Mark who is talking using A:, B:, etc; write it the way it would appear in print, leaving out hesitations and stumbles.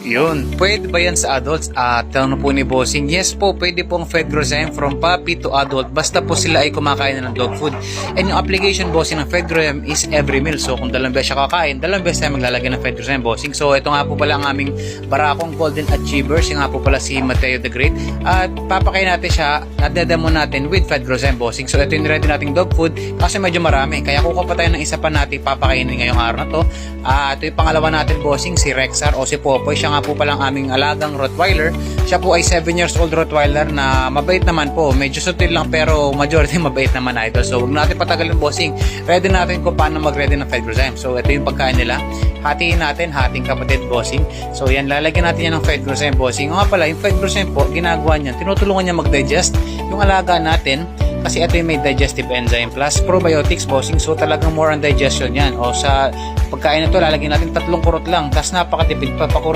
A: Yun, pwede ba yan sa adults? Tanong po ni Bossing, yes po, pwede pong Fedrozyme from puppy to adult basta po sila ay kumakain na ng dog food. And yung application, Bossing, ng Fedrozyme is every meal. So kung 2 beses siya kakain, 2 beses tayo maglalagay ng Fedrozyme, Bossing. So ito nga po pala ang aming barakong Golden Achievers, yung nga po pala si Mateo the Great. At papakain natin siya, nadedemo natin with Fedrozyme, Bossing. So ito yung ready nating dog food kasi medyo marami. Kaya kukuha pa tayo ng isa pa natin papakainin ngayong araw na to. Ito yung pangalawa natin, Bossing, si Rexar o si Popoy. Siya nga po palang aming alagang Rottweiler. Siya po ay 7 years old Rottweiler na mabait naman po. Medyo sutil lang pero majority mabait naman, idol. So huwag natin patagalin, Bossing. Ready natin kung paano mag-ready ng Fedrozyme. So ito yung pagkain nila. Hatiin natin, hating kapatid, Bossing. So yan, lalagyan natin yan ng Fedrozyme, Bossing. Nga pala, yung Fedrozyme po, ginagawa niya, tinutulungan niya mag-digest yung alaga natin. Kasi ito yung may digestive enzyme plus probiotics, Bossing. So talagang more on digestion yan. O sa pagkain na ito, lalagyan natin 3 kurot lang. Tapos napakatipid pa. Pakurot